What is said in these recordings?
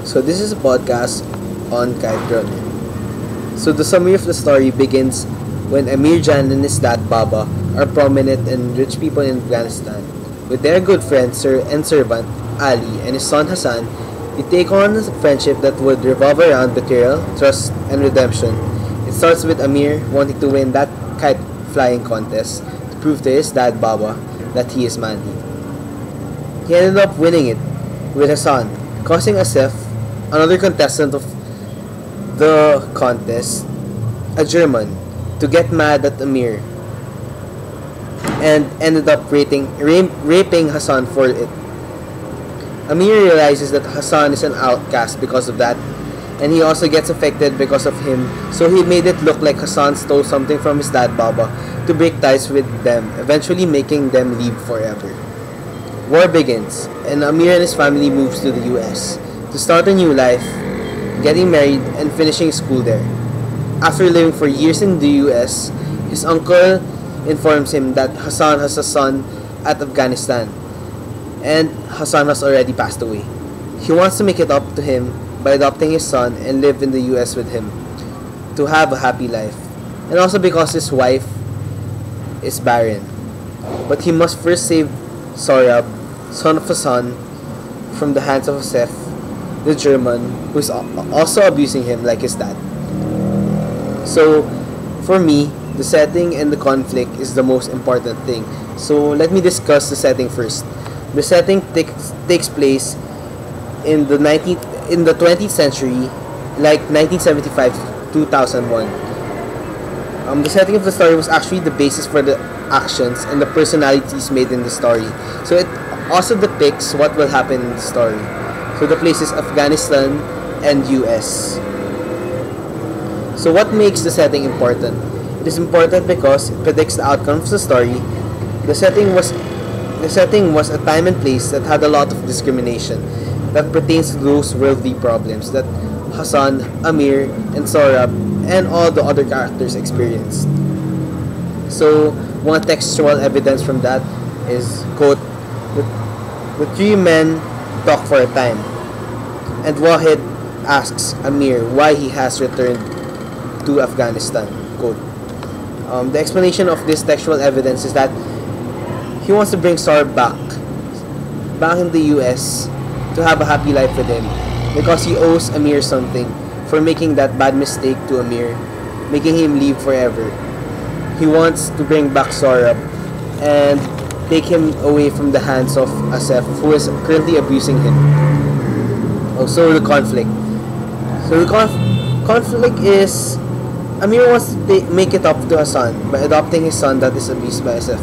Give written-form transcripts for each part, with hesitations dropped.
So this is a podcast on kite runner. So the summary of the story begins when Amir Jan and his dad Baba are prominent and rich people in Afghanistan. With their good friend Sir and servant Ali and his son Hassan, they take on a friendship that would revolve around betrayal, trust, and redemption. It starts with Amir wanting to win that kite flying contest to prove to his dad Baba that he is manly. He ended up winning it with Hassan, causing Asif, another contestant of the contest, a German, to get mad at Amir and ended up raping Hassan for it. Amir realizes that Hassan is an outcast because of that, and he also gets affected because of him, so he made it look like Hassan stole something from his dad Baba to break ties with them, eventually making them leave forever. War begins, and Amir and his family moves to the US to start a new life, getting married and finishing school there. After living for years in the US, his uncle informs him that Hassan has a son at Afghanistan, and Hassan has already passed away. He wants to make it up to him by adopting his son and live in the US with him to have a happy life, and also because his wife is barren. But he must first save Sorab, son of Hassan, from the hands of Asef, the German, who is also abusing him like his dad. So, for me, the setting and the conflict is the most important thing. So, let me discuss the setting first. The setting takes place in the 20th century, like 1975 to 2001. The setting of the story was actually the basis for the actions and the personalities made in the story. So it also depicts what will happen in the story. So the place is Afghanistan and US. So what makes the setting important? It is important because it predicts the outcome of the story. The setting was a time and place that had a lot of discrimination that pertains to those worldly problems that Hassan, Amir, and Sorab, and all the other characters experienced. So, one textual evidence from that is, quote, the three men talk for a time, and Wahid asks Amir why he has returned to Afghanistan, quote. The explanation of this textual evidence is that he wants to bring Sorab back in the US to have a happy life with him, because he owes Amir something for making that bad mistake to Amir, making him leave forever. He wants to bring back Sorab and take him away from the hands of Asef, who is currently abusing him. Also, the conflict. So the conflict is Amir wants to make it up to Hassan by adopting his son that is abused by Asef.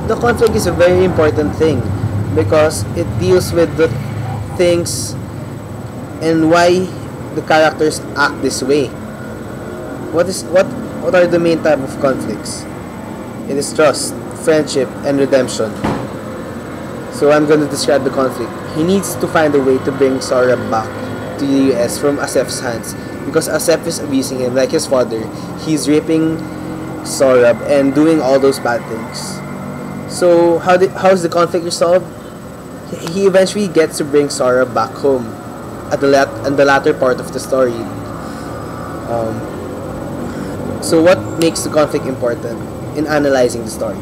The conflict is a very important thing because it deals with the things and why the characters act this way. What are the main type of conflicts? It is trust, friendship, and redemption. So I'm going to describe the conflict. He needs to find a way to bring Sorab back to the US from Asef's hands, because Asef is abusing him like his father. He's raping Sorab and doing all those bad things. So how is the conflict resolved? He eventually gets to bring Sorab back home at the latter part of the story. So what makes the conflict important in analyzing the story?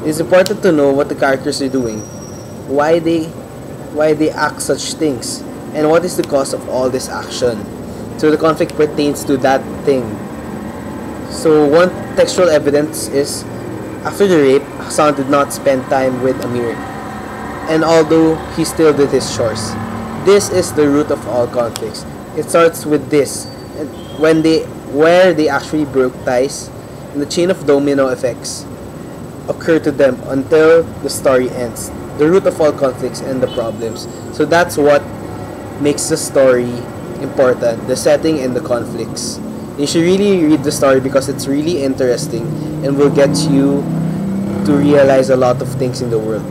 It is important to know what the characters are doing, why they act such things, and what is the cause of all this action. So the conflict pertains to that thing. So one textual evidence is, after the rape, Hassan did not spend time with Amir, and although he still did his chores. This is the root of all conflicts. It starts with this, and where they actually broke ties, and the chain of domino effects occur to them until the story ends. The root of all conflicts and the problems. So that's what makes the story important, the setting and the conflicts. You should really read the story because it's really interesting and will get you to realize a lot of things in the world.